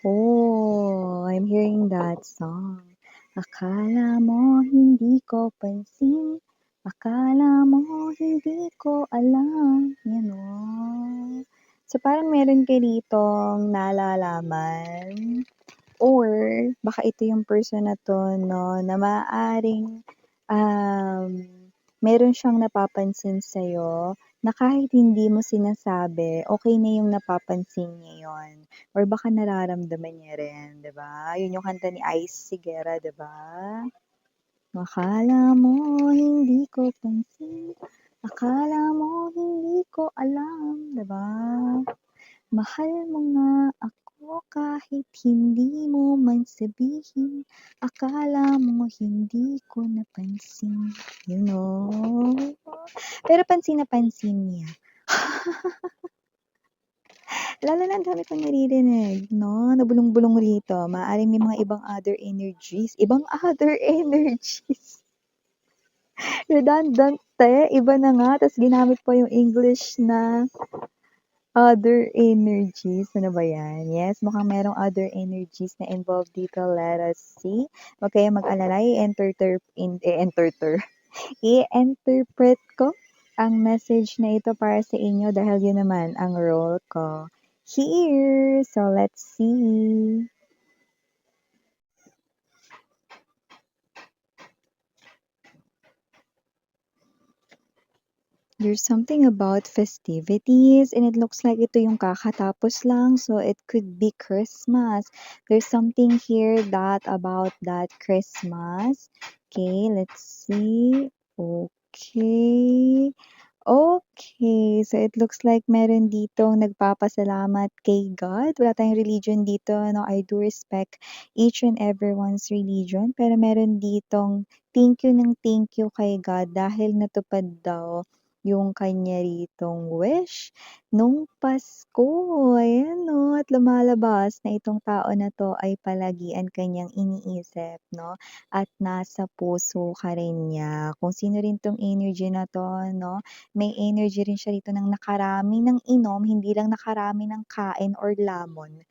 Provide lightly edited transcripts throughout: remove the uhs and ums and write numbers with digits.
Oh, I'm hearing that song. Akala mo hindi ko pansin, akala mo hindi ko alam, yan oh. So parang meron ka ditong nalalaman or baka ito yung person na 'to 'no, na maaaring, um, meron siyang napapansin sa'yo na kahit hindi mo sinasabi, okey na yung napapansin niya yun or baka nararamdaman niya rin, 'di ba? Yun yung kanta ni Ice Higuera, 'di ba? Akala mo hindi ko pansin, akala mo hindi ko alam, 'di ba? Mahal mo nga ako kahit hindi mo man sabihin, akala mo hindi ko napansin, yun oh. Pero pansin na pansin niya. Lalo na ang dami kong naririnig 'no, nabulong-bulong rito. Maaaring may mga ibang other energies. Redundant iba na nga ta's ginamit pa yung English na other energies, ano ba 'yan? Yes, mukhang merong other energies na involved dito, let us see. Huwag kayong mag-alala i-interpret ko ang message na ito para sa inyo dahil yun naman ang role ko here. So, let's see. There's something about festivities and it looks like ito yung kakatapos lang, so it could be Christmas. There's something here that about that Christmas. Okay, let's see. Okay. Okay, so it looks like meron ditong nagpapasalamat kay God. Wala tayong religion dito, no? I do respect each and everyone's religion, pero meron ditong thank you kay God dahil natupad daw yung kanya ritong wish nung Pasko. Ayan, no? At lumalabas na itong tao na to ay palagian kanyang iniisip, no? At nasa puso ka rin niya. Kung sino rin tong energy na to, no? May energy rin siya dito ng nakarami ng inom, hindi lang nakarami ng kain or lamon.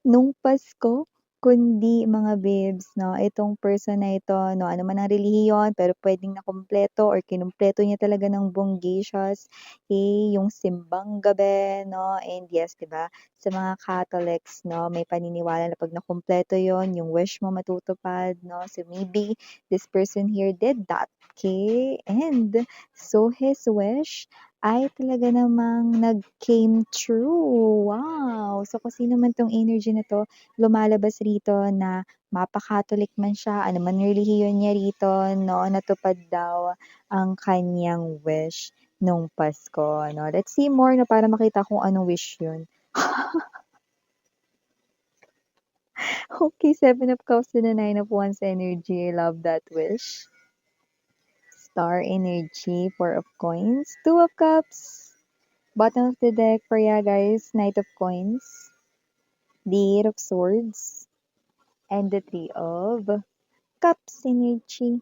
Nung Pasko, kundi mga babes 'no, itong person na ito 'no, ano man ang relihiyon pero puwedeng nakumpleto or kinumpleto niya talaga ng bonggacious, yung simbang gabi 'no, and yes, 'di ba, sa mga Catholics 'no, may paniniwala na 'pag nakumpleto yon yung wish mo matutupad 'no. So maybe this person here did that, okay? And so his wish ay talaga namang nag-came true, wow! So kung sino man 'tong energy na 'to, lumalabas rito na mapa-Catholic man siya, ano man relihiyon niya rito 'no, natupad daw ang kaniyang wish nung Pasko 'no. Let's see more 'no, para makita kung anong wish yun. Okay, Seven of Cups and the Nine of Wands energy, I love that wish. Star energy, Four of Coins, Two of Cups. Bottom of the deck for ya guys, Knight of Coins, the Eight of Swords, and the Three of Cups energy.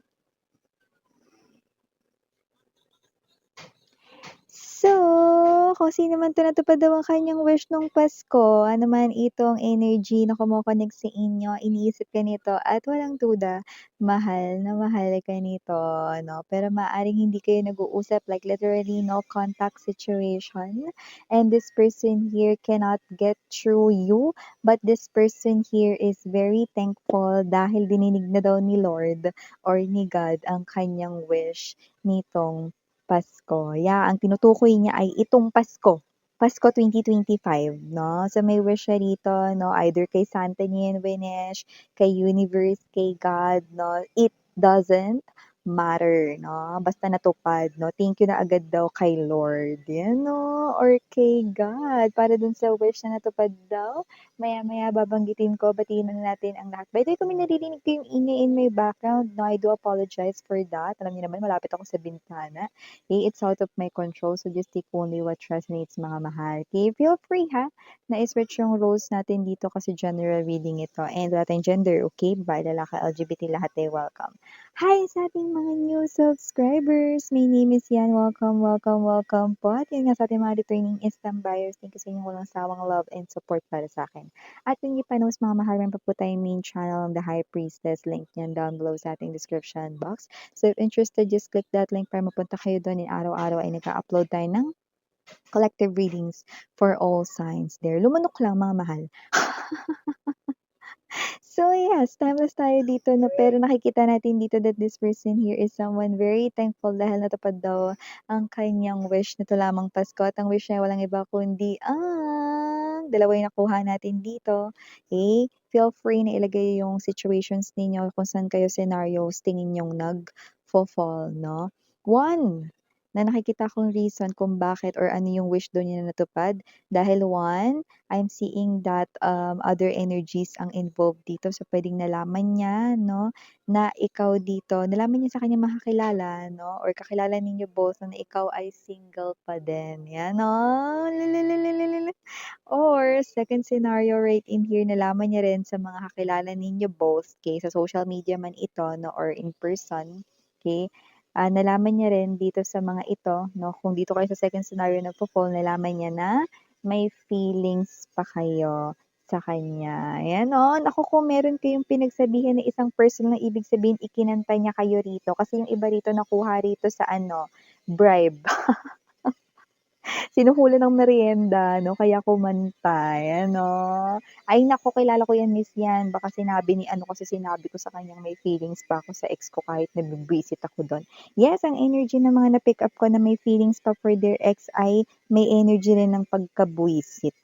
So, kung sino man 'to natupad daw ang kanyang wish nung Pasko, ano man itong energy na kumo-connect sa inyo, iniisip ka nito at walang duda, mahal na mahal ka nito 'no. Pero maaaring hindi kayo nag-uusap like literally no contact situation and this person here cannot get through you, but this person here is very thankful dahil dininig na daw ni Lord or ni God ang kanyang wish nitong Pasko. Yeah, ang tinutukoy niya ay itong Pasko, Pasko 2025 'no. So may wish siya rito 'no, either kay Santa niya yan winish, kay universe, kay God 'no. It doesn't matter 'no, basta natupad 'no. Thank you na agad daw kay Lord, yan 'no, or kay God para dun sa wish na natupad daw. Maya-maya babanggitin ko, batiin muna natin ang lahat. By the way, kung may naririnig kayong ingay in my background 'no, I do apologize for that. Alam niyo naman malapit ako sa bintana. It's out of my control, so just take only what resonates mga mahal. Okay, feel free ha, na i-switch yung roles natin dito kasi general reading ito and wala tayong gender, okay? Babae, lalaki, LGBT, lahat ay welcome. Hi sa ating mga new subscribers. My name is Yan. Welcome, welcome, welcome po. At yun nga sa ating mga returning instant buyers, thank you sa inyong walang sawang love and support para sa akin. At kung hindi pa knows mga mahal, meron pa po tayong main channel ng The High Priestess. Link niyan down below sa ating description box. So if interested, just click that link para mapunta kayo doon. And araw-araw ay nagka-upload tayo ng collective readings for all signs there. Lumunok lang mga mahal. So yes, timeless tayo dito na pero nakikita natin dito that this person here is someone very thankful dahil natupad daw ang kanyang wish nito lamang Pasko at ang wish niya walang iba kundi ang dalawa yung nakuha natin dito. Okay? Feel free na ilagay yung situations ninyo kung saan kayo scenarios tingin yung nag-fall, no? One, na nakikita kong reason kung bakit or ano yung wish doon niya na natupad. Dahil one, I'm seeing that other energies ang involved dito. So, pwedeng nalaman niya, no, na ikaw dito, nalaman niya sa kanya makakilala, no, or kakilala ninyo both na ikaw ay single pa din. Yan, no? Lulululululu. Or, second scenario right in here, nalaman niya rin sa mga kakilala ninyo both, okay, sa social media man ito, no, or in person, okay, nalaman niya rin dito sa mga ito, no, kung dito kayo sa second scenario nagpo-fall, nalaman niya na may feelings pa kayo sa kanya. Ayan, oh. Naku, kung meron kayong pinagsabihan ng isang person na ibig sabihin ikinanta niya kayo rito. Kasi yung iba rito nakuha rito sa ano, bribe. Sinuhulan ng merienda, no? Kaya kumanta. Ayan, oh. Ay, naku, kilala ko yan, miss yan. Baka sinabi ni ano kasi sinabi ko sa kanyang may feelings pa ako sa ex ko kahit nag-visit ako doon. Yes, ang energy ng mga na-pick up ko na may feelings pa for their ex ay may energy rin ng pagkabuisit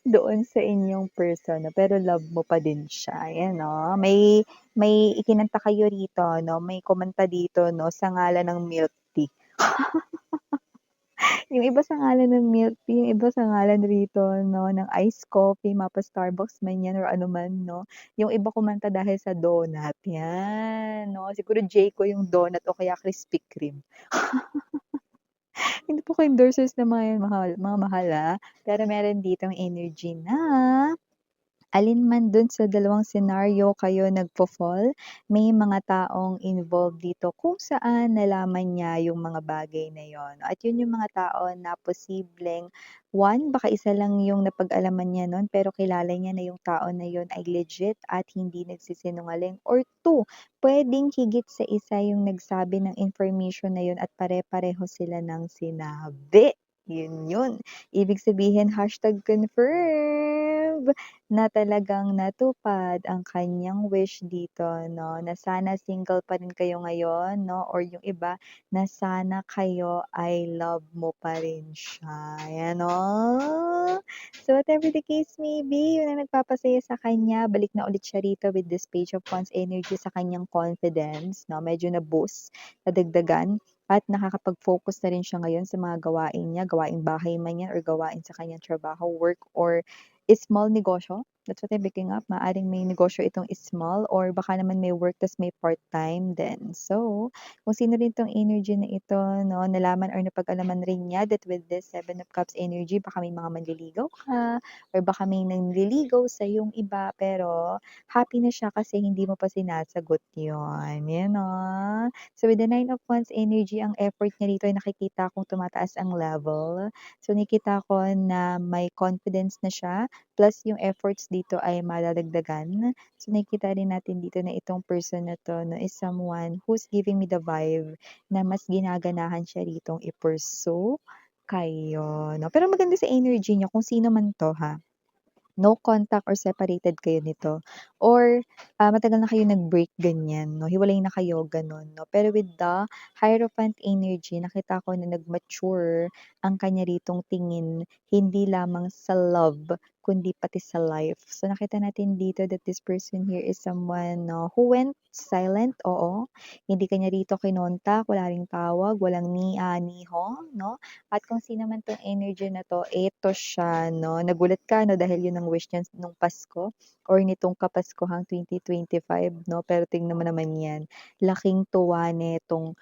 doon sa inyong person, no? Pero love mo pa din siya. Ayan, no? May ikinanta kayo rito, no? May kumanta dito, no? Sa ngalan ng milk tea. Yung iba sa ngalan ng milk tea, yung iba sa ngalan rito, no? Ng iced coffee, mapa Starbucks man yan or ano man, no? Yung iba kumanta dahil sa donut. Yan, no? Siguro Jayco yung donut o kaya Krispy Kreme. Hindi po ko endorsers na mga mahal, pero meron ditong energy na alin man dun sa dalawang senaryo kayo nagfo-fall, may mga taong involved dito kung saan nalaman niya yung mga bagay na yon. At yun yung mga tao na posibleng one, baka isa lang yung napag-alaman niya nun pero kilala niya na yung tao na yun ay legit at hindi nagsisinungaling. Or two, puwedeng higit sa isa yung nagsabi ng information na yun at pare-pareho sila ng sinabi. Yun. Ibig sabihin, hashtag confirm na talagang natupad ang kanyang wish dito, no, na sana single pa rin kayo ngayon, no, or yung iba na sana kayo ay love mo pa rin siya, ayan, no. So, whatever the case may be, yun ang nagpapasaya sa kanya, balik na ulit siya rito with this Page of Wands energy sa kanyang confidence, no, medyo na-boost, nadagdagan, at nakakapag-focus na rin siya ngayon sa mga gawain niya, gawaing bahay man yan or gawain sa kanyang trabaho, work, or small negosyo. That's what I'm picking up. Maaring may negosyo itong small or baka naman may work tas may part-time din. So, kung sino rin 'tong energy na ito, no, nalaman or napag-alaman rin niya that with this Seven of Cups energy, baka may mga manliligaw ka or baka may nanliligaw sa yung iba pero happy na siya kasi hindi mo pa sinasagot yun. Yan, no? So, with the Nine of Wands energy, ang effort niya dito ay nakikita kong tumataas ang level. So, nakikita ko na may confidence na siya plus yung efforts dito ay madadagdagan. So, nakikita rin natin dito na itong person na 'to 'no, is someone who's giving me the vibe na mas ginaganahan siya ritong i-pursue kayo 'no. Pero maganda sa energy niya kung sino man 'to ha. No contact or separated kayo nito or, matagal na kayo nag-break ganyan 'no, hiwalay na kayo gano'n 'no. Pero with the Hierophant energy nakita ko na nag-mature ang kanya ritong tingin, hindi lamang sa love kundi pati sa life. So nakita natin dito that this person here is someone 'no, who went silent, oo. Hindi ka niya rito kinontak, wala ring tawag, walang niho 'no. At kung sino man 'tong energy na 'to, eto siya 'no. Nagulat ka 'no dahil yun ang wish niya nung Pasko or nitong Kapaskuhang 2025 'no. Pero tingnan mo naman 'yan, laking tuwa nitong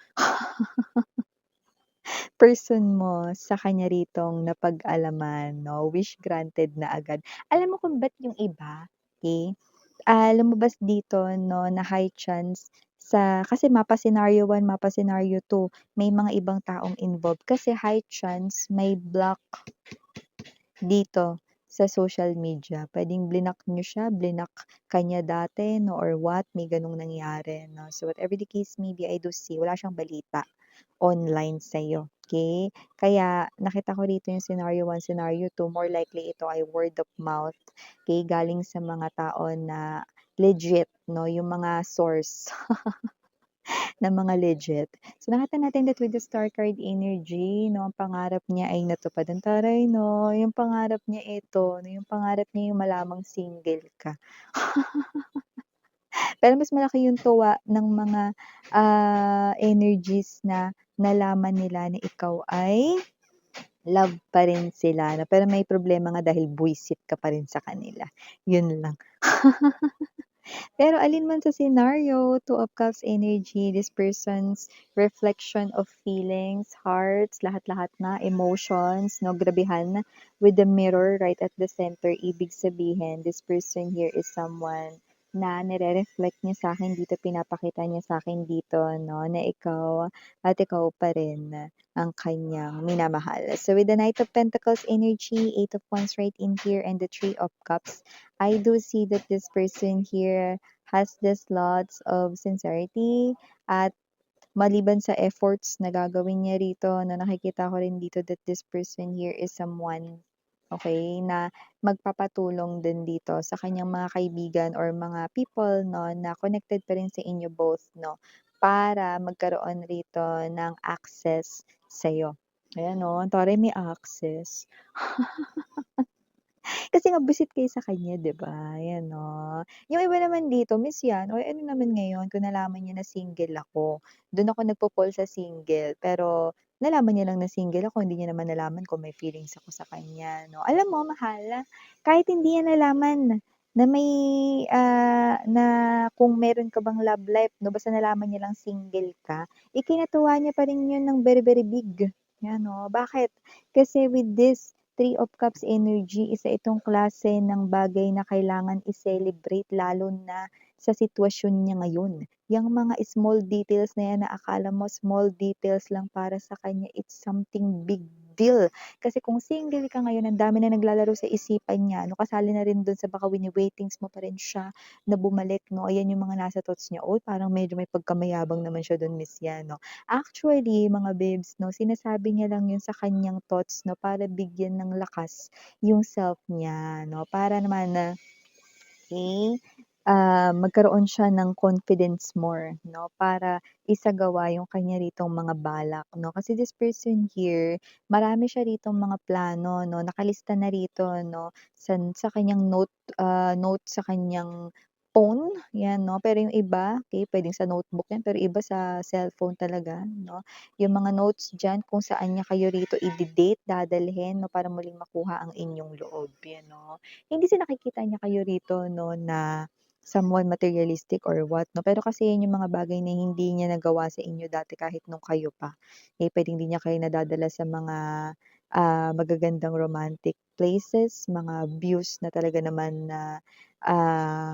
person mo sa kanya ritong napag-alaman 'no, wish granted na agad. Alam mo kung ba't yung iba, eh lumabas dito 'no, na high chance kasi mapa scenario 1, mapa scenario 2, may mga ibang taong involved kasi high chance may block dito sa social media. Puwedeng blinak niyo siya, blinak ka niya dati 'no or what, may gano'ng nangyari 'no. So whatever the case may be, I do see wala siyang balita online sa'yo, okey? Kaya nakita ko rito yung scenario 1, scenario 2, more likely ito ay word of mouth, okey, galing sa mga tao na legit 'no, yung mga source na mga legit. So nakita natin that with the star card energy 'no, ang pangarap niya ay natupad. Ang taray 'no, yung pangarap niya ito 'no, yung pangarap niya yung malamang single ka. Pero mas malaki yung tuwa ng mga, energies na nalaman nila na ikaw ay love pa rin sila 'no, pero may problema nga dahil buwisit ka pa rin sa kanila, yun lang. Pero alin man sa scenario, Two of Cups energy, this person's reflection of feelings, hearts, lahat-lahat na, emotions, 'no, grabehan. With the mirror right at the center, ibig sabihin, this person here is someone na nire-reflect niya sa'kin dito, pinapakita niya sa'kin dito, 'no, na ikaw at ikaw pa rin ang kanyang minamahal. So with the Knight of Pentacles energy, Eight of Wands right in here, and the Three of Cups, I do see that this person here has this lots of sincerity at maliban sa efforts na gagawin niya rito, no, nakikita ko rin dito that this person here is someone, okay, na magpapatulong din dito sa kanyang mga kaibigan or mga people, no, na connected pa rin sa inyo both, no, para magkaroon rito ng access sa'yo. Ayan, no, ang taray may access. Kasi nga buisit kayo sa kanya, 'di ba? Ayan 'no. Yung iba naman dito, "Miss yan, o ano naman ngayon kung nalaman niya na single ako?" Dun ako nagpo-fall sa single, pero nalaman niya lang na single ako, hindi niya naman nalaman kung may feelings ako sa kanya 'no. Alam mo mahal, kahit hindi niya nalaman na may, na kung meron ka bang love life 'no, basta nalaman niya lang single ka, ikinatuwa niya pa rin yun ng very, very big, 'yan 'no. Bakit? Kasi with this Three of Cups energy, isa itong klase ng bagay na kailangan i-celebrate lalo na sa sitwasyon niya ngayon. Yang mga small details na yan na akala mo small details lang para sa kanya, it's something big deal. Kasi kung single ka ngayon, ang dami na naglalaro sa isipan niya, no, kasali na rin dun sa baka wini-waitings mo pa rin siya na bumalik, no, ayan yung mga nasa thoughts niya, "Uy, parang medyo may pagkamayabang naman siya dun, Miss yan," no. Actually, mga babes 'no, sinasabi niya lang 'yun sa kaniyang thoughts 'no, para bigyan ng lakas yung self niya 'no, para naman na, eh, magkaroon siya ng confidence more 'no, para isagawa yung kanya ritong mga balak 'no. Kasi this person here, marami siya ritong mga plano 'no, nakalista na rito 'no, sa kaniyang note sa kaniyang phone, 'yan 'no. Pero yung iba, okey, puwedeng sa notebook 'yan, pero iba sa cellphone talaga 'no. Yung mga notes diyan kung saan niya kayo rito ide-date, dadalhin 'no, para muling makuha ang inyong loob, 'yan 'no. Hindi sa nakikita niya kayo rito 'no, na someone materialistic or what 'no, pero kasi yan yung mga bagay na hindi niya nagawa sa inyo dati kahit nung kayo pa. Eh, puwedeng hindi niya kayo nadadala sa mga, magagandang romantic places, mga views na talaga naman na,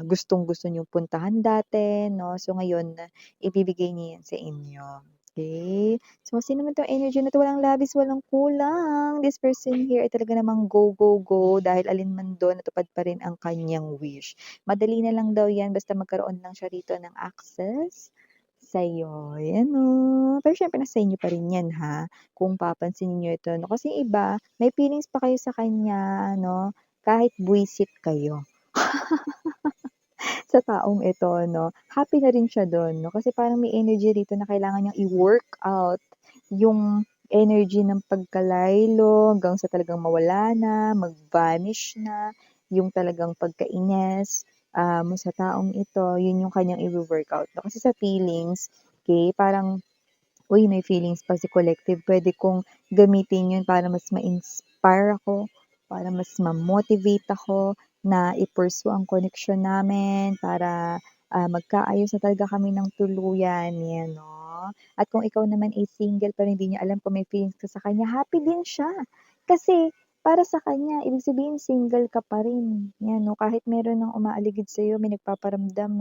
gustong-gusto niyong puntahan dati 'no. So ngayon, ibibigay niya yan sa inyo, okey? So sino man 'tong energy na 'to, walang labis, walang kulang. This person here ay talaga namang go, go, go dahil alinman dun natupad pa rin ang kanyang wish. Madali na lang daw 'yan basta magkaroon lang siya rito ng access sa'yo, 'yan oh. Pero siyempre nasa inyo pa rin 'yan ha, kung papansinin niyo ito 'no. Kasi iba, may feelings pa kayo sa kanya 'no, kahit buwisit kayo sa taong ito 'no. Happy na rin siya dun 'no, kasi parang may energy rito na kailangan niyang i-work out yung energy ng pagkalaylo hanggang sa talagang mawala na, mag-vanish na, yung talagang pagkainis, mo sa taong ito, yun yung kanyang iwo-workout 'no. Kasi sa feelings, okey, parang, "Uy, may feelings pa si collective, puwede kong gamitin yun para mas ma-inspire ako, para mas ma-motivate ako na i-pursue ang connection namin, para, magkaayos na talaga kami ng tuluyan." 'Yan 'no. At kung ikaw naman ay single pero hindi niya alam kung may feelings ka sa kanya, happy din siya. Kasi para sa kanya. Ibig sabihin single ka pa rin, 'yan 'no, kahit meron ng umaaligid sa'yo, may nagpaparamdam,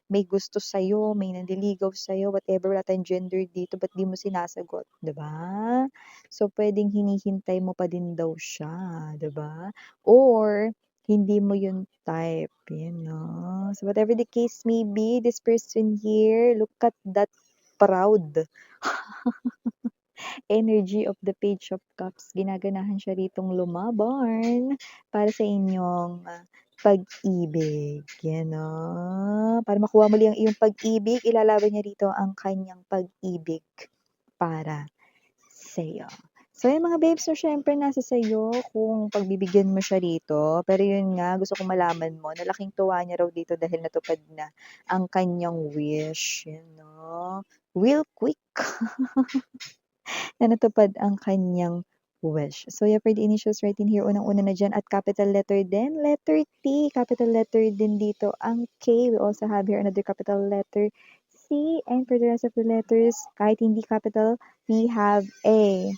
may gusto sa'yo, may nanliligaw sa'yo, whatever, wala tayong gender dito, ba't 'di mo sinasagot, 'di ba? So, puwedeng hinihintay mo pa din daw siya, 'di ba? Or hindi mo yun type, 'no. So, whatever the case may be, this person here, look at that proud energy of the Page of Cups. Ginaganahan siya ritong lumaban para sa inyong pag-ibig, 'yan 'no. Para makuha muli ang iyong pag-ibig, ilalaban niya rito ang kanyang pag-ibig para sa'yo. So, yung mga babes, so siyempre nasa sa'yo kung pagbibigyan mo siya rito. Pero yun nga, gusto kong malaman mo na laking tuwa niya raw dito dahil natupad na ang kanyang wish, you know. Real quick na natupad ang kanyang wish. So, yeah, for the initials right in here, unang-una na dyan at capital letter din, letter T, capital letter din dito ang K. We also have here another capital letter C, and for the rest of the letters, kahit hindi capital, we have A,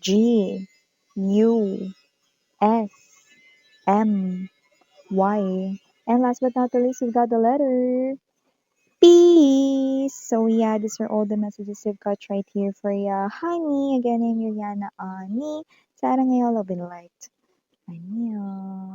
G, U, S, M, Y, and last but not the least, we've got the letter Peace. So yeah, these are all the messages I've got right here for ya, honey. Again, I'm Juliana Ani. Sana ngayon love and light. Annyeong.